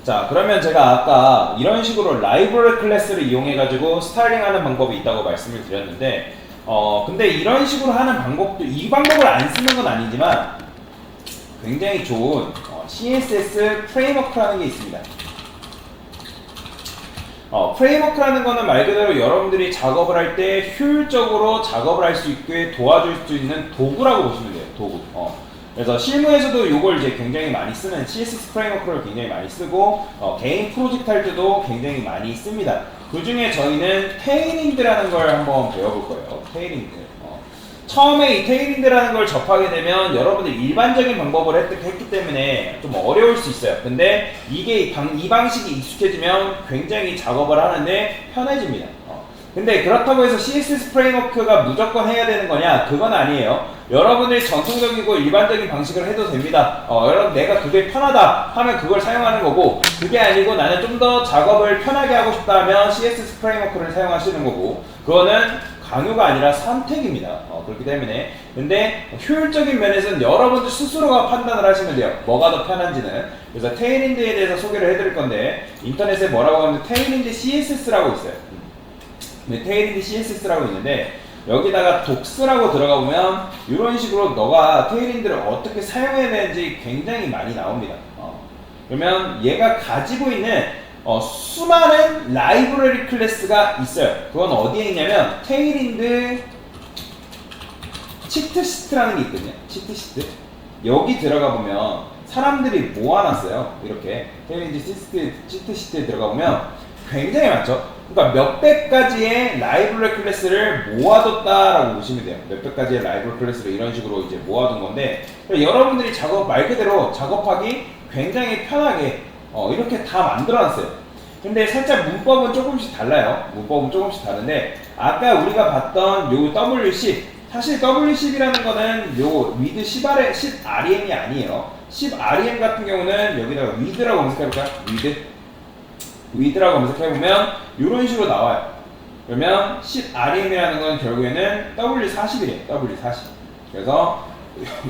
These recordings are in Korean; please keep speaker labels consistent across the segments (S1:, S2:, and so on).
S1: 자, 그러면 제가 아까 이런 식으로 라이브러리 클래스를 이용해가지고 스타일링하는 방법이 있다고 말씀을 드렸는데, 근데 이런 식으로 하는 방법도, 이 방법을 안 쓰는 건 아니지만 굉장히 좋은 CSS 프레임워크라는 게 있습니다. 프레임워크라는 거는 말 그대로 여러분들이 작업을 할 때 효율적으로 작업을 할 수 있게 도와줄 수 있는 도구라고 보시면 돼요. 도구. 그래서 실무에서도 이걸 이제 굉장히 많이 쓰는 CSS 프레임워크를 굉장히 많이 쓰고 개인 프로젝트 할 때도 굉장히 많이 씁니다. 그 중에 저희는 테일인드라는 걸 한번 배워볼 거예요. 테일인드. 처음에 이 테일인드라는 걸 접하게 되면 여러분들이 일반적인 방법을 했기 때문에 좀 어려울 수 있어요. 근데 이게 이 방식이 익숙해지면 굉장히 작업을 하는데 편해집니다. 근데 그렇다고 해서 CSS 프레임워크가 무조건 해야 되는 거냐? 그건 아니에요. 여러분들이 전통적이고 일반적인 방식을 해도 됩니다. 여러분 내가 그게 편하다 하면 그걸 사용하는 거고, 그게 아니고 나는 좀 더 작업을 편하게 하고 싶다 하면 CSS 프레임워크를 사용하시는 거고, 그거는 강요가 아니라 선택입니다. 그렇기 때문에. 근데 효율적인 면에서는 여러분들 스스로가 판단을 하시면 돼요. 뭐가 더 편한지는. 그래서 테일인드에 대해서 소개를 해드릴 건데, 인터넷에 뭐라고 하면 테일인드 CSS라고 있어요. 테일인드 CSS라고 있는데, 여기다가 독스라고 들어가 보면 이런 식으로 너가 테일인드를 어떻게 사용해야 되는지 굉장히 많이 나옵니다. 그러면 얘가 가지고 있는 수많은 라이브러리 클래스가 있어요. 그건 어디에 있냐면 테일인드 치트시트라는 게 있거든요. 치트시트. 여기 들어가 보면 사람들이 모아놨어요. 이렇게 테일인드 치트시트에 들어가 보면 굉장히 많죠. 그러니까 몇백 가지의 라이브러리 클래스를 모아뒀다라고 보시면 돼요. 몇백 가지의 라이브러리 클래스를 이런 식으로 이제 모아둔 건데, 여러분들이 말 그대로 작업하기 굉장히 편하게 이렇게 다 만들어놨어요. 근데 살짝 문법은 조금씩 달라요. 문법은 조금씩 다른데, 아까 우리가 봤던 요 W10, 사실 W10이라는 거는 요 with 10REM이 아니에요. 10REM 같은 경우는 여기다가 with라고 검색해볼까요? with라고 검색해보면 이런 식으로 나와요. 그러면 10REM이라는 건 결국에는 W40이래요. W40. 그래서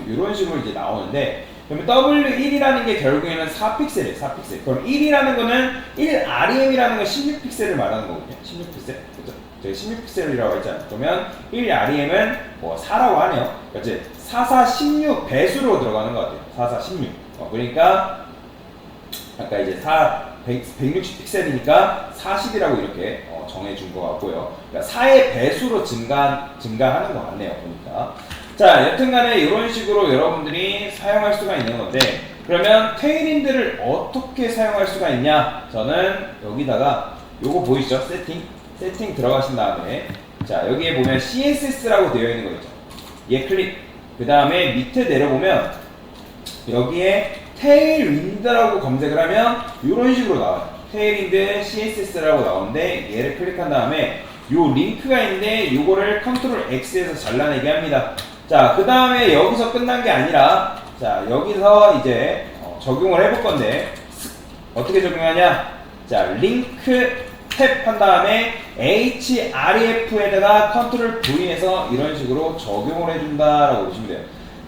S1: 이런 식으로 이제 나오는데, 그러면 W1이라는 게 결국에는 4픽셀이에요. 4픽셀. 그럼 1이라는 거는 1REM이라는 건 16픽셀을 말하는 거거든요. 16픽셀. 그죠? 저기 16픽셀이라고 했잖아요. 그러면 1REM은 뭐 4라고 하네요. 그렇지? 4, 4, 16 배수로 들어가는 것 같아요. 4, 4, 16. 그러니까 아까 이제 160픽셀이니까 40이라고 이렇게 정해준 것 같고요. 그러니까 4의 배수로 증가하는 것 같네요. 보니까. 자, 여튼간에 이런 식으로 여러분들이 사용할 수가 있는 건데, 그러면 테일인드를 어떻게 사용할 수가 있냐? 저는 여기다가 요거 보이시죠? 세팅 들어가신 다음에, 자, 여기에 보면 CSS라고 되어 있는 거 있죠? 얘 클릭. 그 다음에 밑에 내려보면 여기에 테일윈드라고 검색을 하면 이런 식으로 나와요. 테일윈드 CSS라고 나오는데, 얘를 클릭한 다음에 요 링크가 있는데 요거를 컨트롤 X에서 잘라내게 합니다. 자, 그 다음에 여기서 끝난 게 아니라, 자, 여기서 이제 적용을 해볼 건데, 어떻게 적용하냐? 자, 링크 탭 한 다음에 href에다가 컨트롤 V에서 이런 식으로 적용을 해준다라고 보시면 돼요.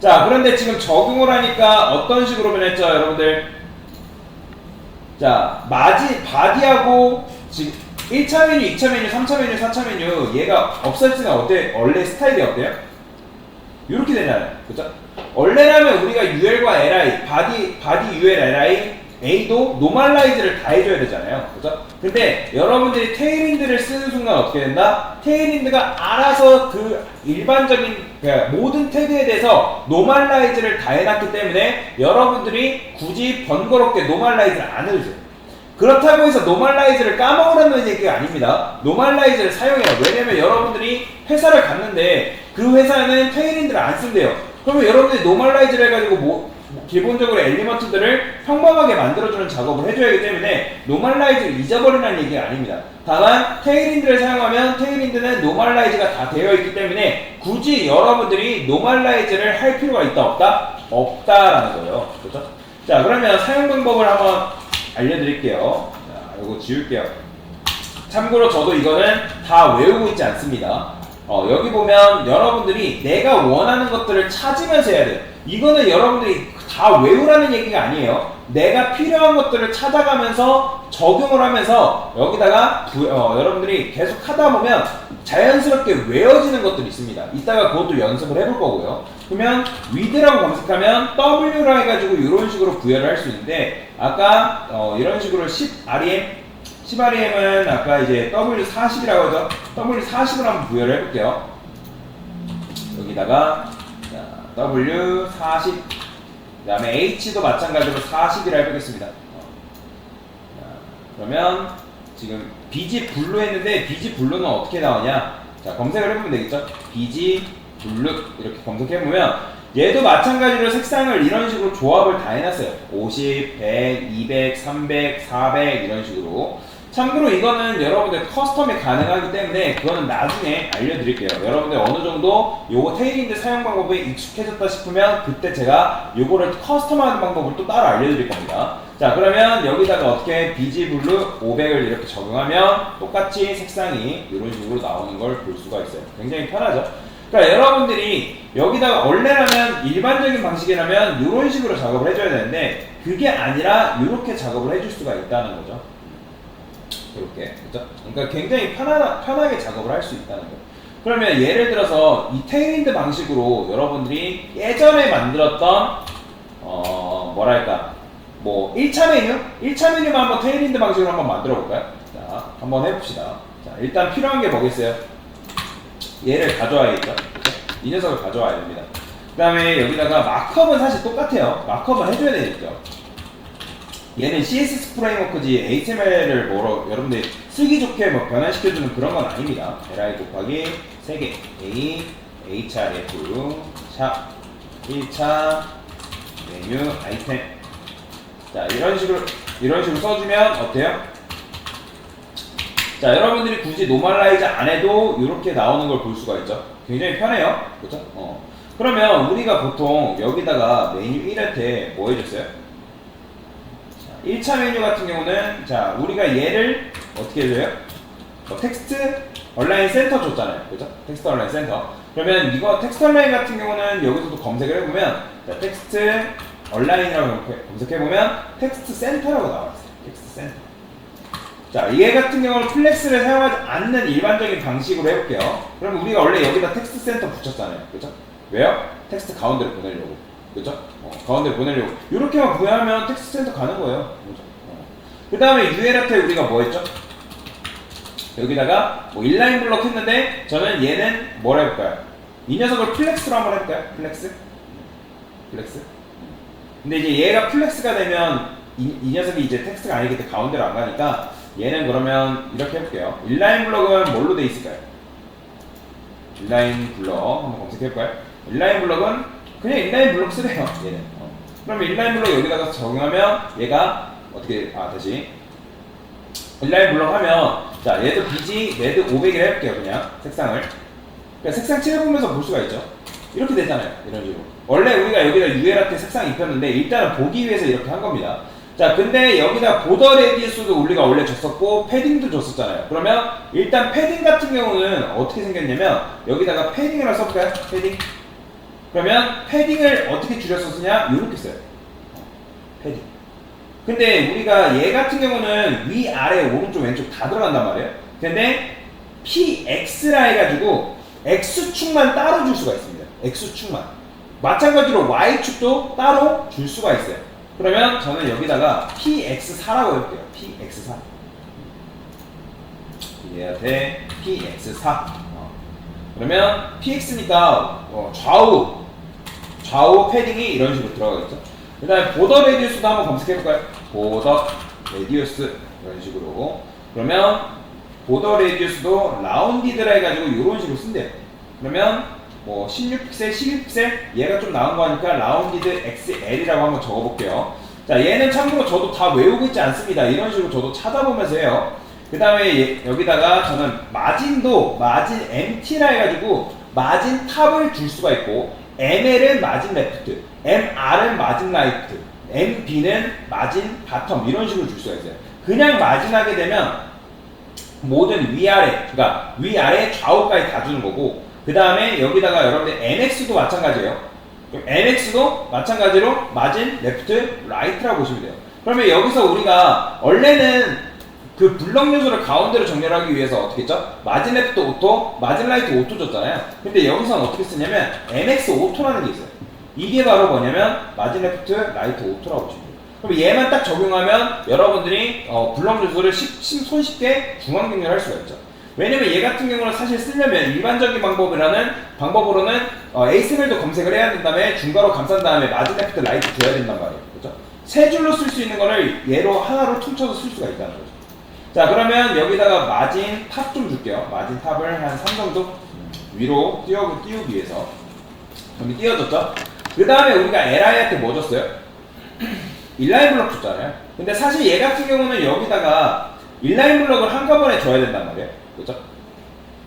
S1: 자, 그런데 지금 적용을 하니까 어떤 식으로 변했죠, 여러분들? 자, 바디하고 지금 1차 메뉴, 2차 메뉴, 3차 메뉴, 4차 메뉴 얘가 없어지면 원래 스타일이 어때요? 이렇게 되잖아요. 그죠? 원래라면 우리가 UL과 LI, 바디 UL, LI, A도 노멀라이즈를 다 해줘야 되잖아요. 그죠? 근데 여러분들이 테일인드를 쓰는 순간 어떻게 된다? 테일인드가 알아서 그 일반적인 모든 태그에 대해서 노멀라이즈를 다 해놨기 때문에 여러분들이 굳이 번거롭게 노멀라이즈를 안 해주세요. 그렇다고 해서 노멀라이즈를 까먹으라는 얘기가 아닙니다. 노멀라이즈를 사용해요. 왜냐면 여러분들이 회사를 갔는데 그 회사는 테일인드를 안 쓴대요. 그러면 여러분들이 노멀라이즈를 해가지고 기본적으로 엘리먼트들을 평범하게 만들어주는 작업을 해줘야 하기 때문에 노멀라이즈를 잊어버리라는 얘기가 아닙니다. 다만 테일인드를 사용하면 테일인드는 노멀라이즈가 다 되어 있기 때문에 굳이 여러분들이 노멀라이즈를 할 필요가 있다 없다? 없다라는 거예요. 그렇죠? 자, 그러면 사용 방법을 한번 알려드릴게요. 자, 이거 지울게요. 참고로 저도 이거는 다 외우고 있지 않습니다. 여기 보면 여러분들이 내가 원하는 것들을 찾으면서 해야 돼요. 이거는 여러분들이 다 외우라는 얘기가 아니에요. 내가 필요한 것들을 찾아가면서 적용을 하면서 여기다가 여러분들이 계속 하다 보면 자연스럽게 외워지는 것들이 있습니다. 이따가 그것도 연습을 해볼 거고요. 그러면 with라고 검색하면 W라 해가지고 이런 식으로 부여를 할 수 있는데 아까 이런 식으로 10REM은 아까 이제 W40이라고 해서 W40을 한번 부여를 해볼게요. 여기다가 W40 그 다음에 H도 마찬가지로 40이라 해보겠습니다. 그러면 지금 BG 블루 했는데 BG 블루는 어떻게 나오냐? 자, 검색을 해보면 되겠죠? BG 블루 이렇게 검색해보면 얘도 마찬가지로 색상을 이런 식으로 조합을 다 해놨어요. 50, 100, 200, 300, 400 이런 식으로. 참고로 이거는 여러분들 커스텀이 가능하기 때문에 그거는 나중에 알려드릴게요. 여러분들 어느 정도 요거 테일링드 사용 방법에 익숙해졌다 싶으면 그때 제가 요거를 커스텀하는 방법을 또 따로 알려드릴 겁니다. 자, 그러면 여기다가 어떻게 BG 블루 500을 이렇게 적용하면 똑같이 색상이 이런 식으로 나오는 걸 볼 수가 있어요. 굉장히 편하죠? 그러니까 여러분들이 여기다가 원래라면 일반적인 방식이라면 이런 식으로 작업을 해줘야 되는데 그게 아니라 이렇게 작업을 해줄 수가 있다는 거죠. 이렇게, 그죠? 그러니까 굉장히 편하게 작업을 할 수 있다는 거예요. 그러면 예를 들어서 이 테일윈드 방식으로 여러분들이 예전에 만들었던 뭐랄까 뭐 1차 메뉴? 1차 메뉴만 한번 테일윈드 방식으로 한번 만들어 볼까요? 자, 한번 해봅시다. 자, 일단 필요한 게 뭐겠어요? 얘를 가져와야겠죠? 그렇죠? 이 녀석을 가져와야 됩니다. 그 다음에 여기다가 마크업은 사실 똑같아요. 마크업은 해줘야 되겠죠. 얘는 CSS 프레임워크지 HTML을 뭐로 여러분들 쓰기 좋게 뭐 변환시켜주는 그런 건 아닙니다. li 곱하기 3개 a hrf 샵 1차 메뉴 아이템. 자, 이런 식으로 써주면 어때요? 자, 여러분들이 굳이 노멀라이즈 안 해도 이렇게 나오는 걸 볼 수가 있죠. 굉장히 편해요. 그렇죠? 그러면 우리가 보통 여기다가 메뉴 1할 때 뭐 해줬어요? 1차 메뉴 같은 경우는 자, 우리가 얘를 어떻게 해줘요? 텍스트 얼라인 센터 줬잖아요. 그죠? 텍스트 얼라인 센터. 그러면 이거 텍스트 얼라인 같은 경우는 여기서도 검색을 해보면 자, 텍스트 얼라인이라고 검색해보면 텍스트 센터라고 나와있어요. 텍스트 센터. 자, 얘 같은 경우는 플렉스를 사용하지 않는 일반적인 방식으로 해볼게요. 그러면 우리가 원래 여기다 텍스트 센터 붙였잖아요. 그죠? 왜요? 텍스트 가운데로 보내려고. 그죠? 가운데로 보내려고. 이렇게만 구현하면 텍스트 센터 가는 거예요. 그죠? 그 다음에 UL한테 우리가 뭐 했죠? 여기다가 뭐 인라인 블록 했는데 저는 얘는 뭘 해볼까요? 이 녀석을 플렉스로 한번 해볼까요? 플렉스? 플렉스? 근데 이제 얘가 플렉스가 되면 이 녀석이 이제 텍스트가 아니기 때문에 가운데로 안 가니까 얘는 그러면 이렇게 해볼게요. 인라인 블록은 뭘로 돼 있을까요? 인라인 블록 한번 검색해볼까요? 인라인 블록은 그냥 인라인 블록 쓰래요. 얘는. 그러면 인라인 블록 여기다가 적용하면 얘가 어떻게 다시 인라인 블록 하면 자, 얘도 BG 레드 500을 해볼게요. 그냥 색상을. 그러니까 색상 칠해보면서 볼 수가 있죠. 이렇게 되잖아요. 이런 식으로. 원래 우리가 여기다 UL한테 색상 입혔는데 일단은 보기 위해서 이렇게 한 겁니다. 자, 근데 여기다 보더 레디우스도 우리가 원래 줬었고 패딩도 줬었잖아요. 그러면 일단 패딩 같은 경우는 어떻게 생겼냐면 여기다가 패딩이라고 써볼까요? 패딩. 그러면 패딩을 어떻게 줄여서 쓰냐? 이렇게 써요. 패딩. 근데 우리가 얘 같은 경우는 위, 아래, 오른쪽, 왼쪽 다 들어간단 말이에요. 근데 PX라 해가지고 X축만 따로 줄 수가 있습니다. X축만. 마찬가지로 Y축도 따로 줄 수가 있어요. 그러면 저는 여기다가 PX4라고 해볼게요. PX4. 얘한테 PX4. 그러면 PX니까 좌우 패딩이 이런 식으로 들어가겠죠. 그 다음에 보더 레디우스도 한번 검색해볼까요? 보더 레디우스 이런 식으로. 그러면 보더 레디우스도 라운디드라 해가지고 이런 식으로 쓴대요. 그러면 뭐 16픽셀, 12픽셀 얘가 좀 나은 거 하니까 라운디드 XL이라고 한번 적어볼게요. 자, 얘는 참고로 저도 다 외우고 있지 않습니다. 이런 식으로 저도 찾아보면서 해요. 그 다음에 여기다가 저는 마진도 마진 MT라 해가지고 마진 탑을 줄 수가 있고 ML은 마진 레프트, MR은 마진 라이트, MB는 마진 바텀 이런 식으로 줄 수가 있어요. 그냥 마진하게 되면 모든 위아래, 그러니까 위아래 좌우까지 다 주는 거고 그 다음에 여기다가 여러분들 MX도 마찬가지예요. MX도 마찬가지로 마진, 레프트, 라이트라고 보시면 돼요. 그러면 여기서 우리가 원래는 그 블럭 요소를 가운데로 정렬하기 위해서 어떻게 했죠? 마진 레프트 오토, 마진 라이트 오토 줬잖아요. 근데 여기서는 어떻게 쓰냐면 MX 오토라는 게 있어요. 이게 바로 뭐냐면 마진 레프트, 라이트 오토라고 보시면 돼요. 그럼 얘만 딱 적용하면 여러분들이 블럭 요소를 손쉽게 중앙 정렬할 수가 있죠. 왜냐면 얘 같은 경우는 사실 쓰려면 일반적인 방법으로는 ASML도 검색을 해야 된 다음에 중괄호 감싼 다음에 마진 레프트 라이트 줘야 된단 말이에요. 그렇죠? 세 줄로 쓸 수 있는 거를 얘로 하나로 퉁쳐서 쓸 수가 있다는 거죠. 자, 그러면 여기다가 마진 탑 좀 줄게요. 마진 탑을 한 3 정도 위로 띄우기 위해서 여기 띄워줬죠. 그 다음에 우리가 LI한테 뭐 줬어요? 인라인 블럭 줬잖아요. 근데 사실 얘 같은 경우는 여기다가 인라인 블럭을 한꺼번에 줘야 된단 말이에요. 그렇죠?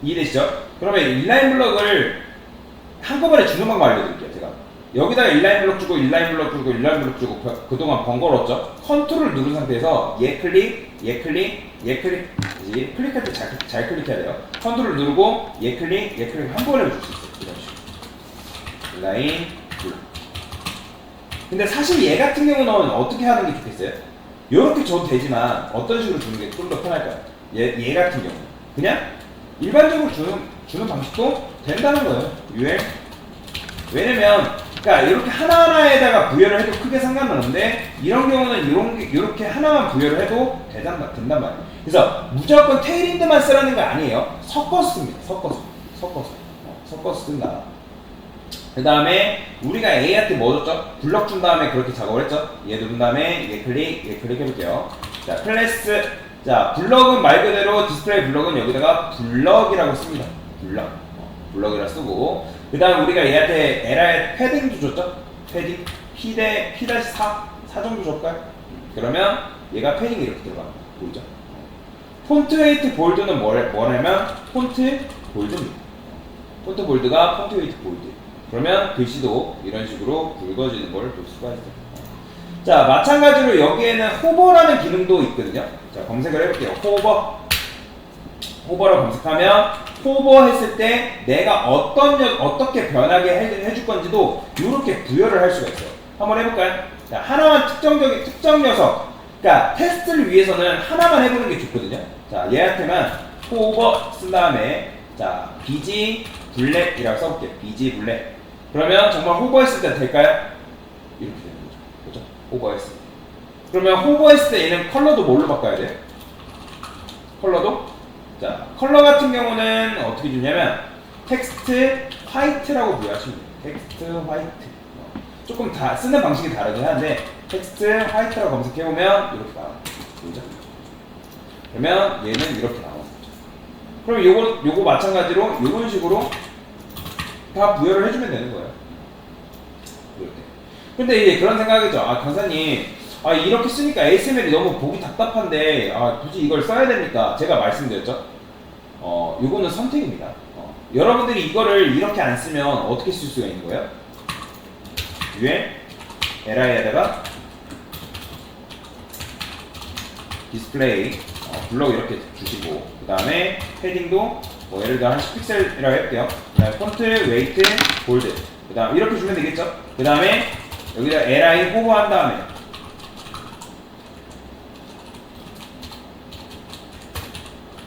S1: 이해되시죠? 그러면 인라인 블럭을 한꺼번에 주는 방법 알려드릴게요. 제가 여기다가 인라인 블럭 주고 인라인 블럭 주고 인라인 블럭 주고 그동안 번거로웠죠? 컨트롤 누른 상태에서 얘 클릭, 얘 클릭, 얘 클릭. 클릭할 때 잘 클릭해야 돼요. 컨트롤 누르고 얘 클릭, 얘 클릭 한 번에 줄 수 있어요. 이런 식으로 인라인 블럭. 근데 사실 얘 같은 경우는 어떻게 하는 게 좋겠어요? 요렇게 줘도 되지만 어떤 식으로 주는 게 좀 더 편할까요? 얘 같은 경우는 그냥 일반적으로 주는 방식도 된다는 거예요. UL. 왜냐면 그러니까 이렇게 하나하나에다가 부여를 해도 크게 상관은 없는데 이런 경우는 이렇게 하나만 부여를 해도 된단 말이에요. 그래서 무조건 테일인드만 쓰라는 거 아니에요. 섞어서 씁니다. 섞어서 쓴다. 그 다음에 우리가 A한테 뭐 줬죠? 블럭 준 다음에 그렇게 작업을 했죠? 얘 누른 다음에 얘 클릭 해볼게요. 자, 클래스. 자, 블럭은 말 그대로 디스플레이 블럭은 여기다가 블럭이라고 씁니다. 블럭이라 쓰고. 그 다음 우리가 얘한테 LR 패딩도 줬죠? 패딩 P-4 정도 줬을까요? 그러면 얘가 패딩이 이렇게 들어갑니다. 보이죠? 폰트 웨이트 볼드는 뭐냐면 폰트 볼드입니다. 폰트 볼드가 폰트 웨이트 볼드. 그러면 글씨도 이런 식으로 굵어지는 걸 볼 수가 있어요. 자, 마찬가지로 여기에는 호버라는 기능도 있거든요. 자, 검색을 해볼게요. 호버를 검색하면 호버 했을 때 내가 어떻게 변하게 해줄 건지도 이렇게 부여를 할 수가 있어요. 한번 해볼까요? 자, 하나만 특정 녀석. 그러니까 테스트를 위해서는 하나만 해보는 게 좋거든요. 자, 얘한테만 호버 쓴 다음에 자, BG 블랙이라고 써볼게요. BG 블랙. 그러면 정말 호버했을 때 될까요? 이렇게 되는 거죠. 그렇죠? 호버했을 때. 그러면 호버했을 때 얘는 컬러도 뭘로 바꿔야 돼요? 컬러도? 자, 컬러 같은 경우는 어떻게 주냐면 텍스트 화이트라고 부여하시면 돼요. 텍스트 화이트. 조금 다 쓰는 방식이 다르긴 한데 텍스트 화이트라고 검색해보면 이렇게 나와요. 보이죠? 그러면 얘는 이렇게 나오는 거죠. 그럼 요거 마찬가지로 이런 식으로 다 부여를 해주면 되는 거예요. 이렇게. 근데 이제 그런 생각이죠. 아, 강사님, 이렇게 쓰니까 ASML이 너무 보기 답답한데, 굳이 이걸 써야 됩니까? 제가 말씀드렸죠. 요거는 선택입니다. 여러분들이 이거를 이렇게 안 쓰면 어떻게 쓸 수가 있는 거예요? 위에 LI에다가 디스플레이 블럭 이렇게 주시고, 그 다음에 패딩도 예를 들어 한 10픽셀이라고 할게요. 그 다음에 폰트, 웨이트, 볼드. 그 다음 이렇게 주면 되겠죠? 그 다음에 여기다 LI 호버한 다음에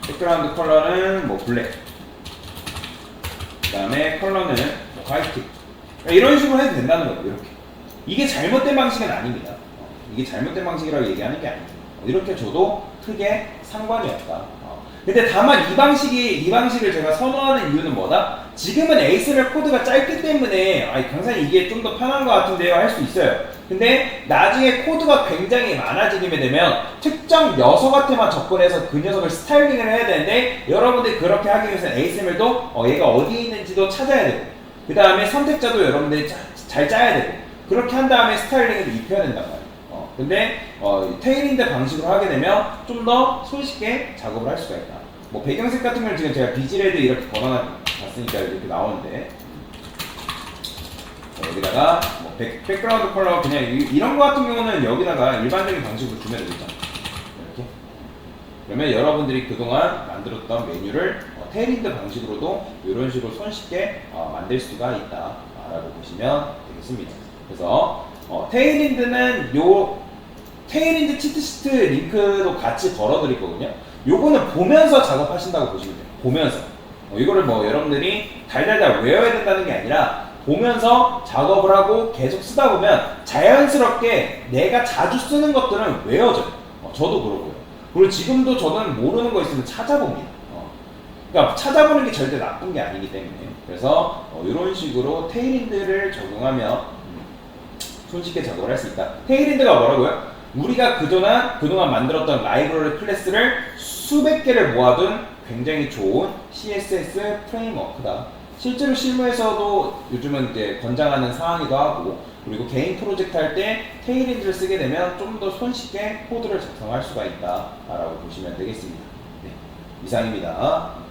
S1: 백그라운드 컬러는 블랙. 그 다음에 컬러는 화이트. 이런 식으로 해도 된다는 거예요. 이렇게. 이게 잘못된 방식은 아닙니다. 이게 잘못된 방식이라고 얘기하는 게 아닙니다. 이렇게 줘도 크게 상관이 없다. 근데 다만 이 방식을 제가 선호하는 이유는 뭐다? 지금은 ASML 코드가 짧기 때문에 강사님 이게 좀 더 편한 것 같은데요 할 수 있어요. 근데 나중에 코드가 굉장히 많아지게 되면 특정 녀석한테만 접근해서 그 녀석을 스타일링을 해야 되는데 여러분들이 그렇게 하기 위해서는 ASML도 얘가 어디에 있는지도 찾아야 되고 그 다음에 선택자도 여러분들이 잘 짜야 되고 그렇게 한 다음에 스타일링을 입혀야 된단 말이에요. 근데 테일인드 방식으로 하게 되면 좀 더 손쉽게 작업을 할 수가 있다. 배경색 같은 경우는 지금 제가 비지레드 이렇게 걸어놨으니까 이렇게 나오는데 여기다가 백그라운드 컬러 그냥 이런 거 같은 경우는 여기다가 일반적인 방식으로 주면 되겠죠. 이렇게. 그러면 여러분들이 그동안 만들었던 메뉴를 테일인드 방식으로도 이런 식으로 손쉽게 만들 수가 있다. 라고 보시면 되겠습니다. 그래서 테일윈드는 요 테일윈드 치트시트 링크도 같이 걸어드릴 거거든요. 요거는 보면서 작업하신다고 보시면 돼요. 보면서 이거를 뭐 여러분들이 달달달 외워야 된다는 게 아니라 보면서 작업을 하고 계속 쓰다 보면 자연스럽게 내가 자주 쓰는 것들은 외워져요. 저도 그러고요. 그리고 지금도 저는 모르는 거 있으면 찾아봅니다. 그러니까 찾아보는 게 절대 나쁜 게 아니기 때문에. 그래서 이런 식으로 테일윈드를 적용하면 손쉽게 작업을 할 수 있다. 테일윈드가 뭐라고요? 우리가 그동안 만들었던 라이브러리 클래스를 수백 개를 모아둔 굉장히 좋은 CSS 프레임워크다. 실제로 실무에서도 요즘은 이제 권장하는 사항이기도 하고, 그리고 개인 프로젝트 할 때 테일윈드를 쓰게 되면 좀 더 손쉽게 코드를 작성할 수가 있다라고 보시면 되겠습니다. 네, 이상입니다.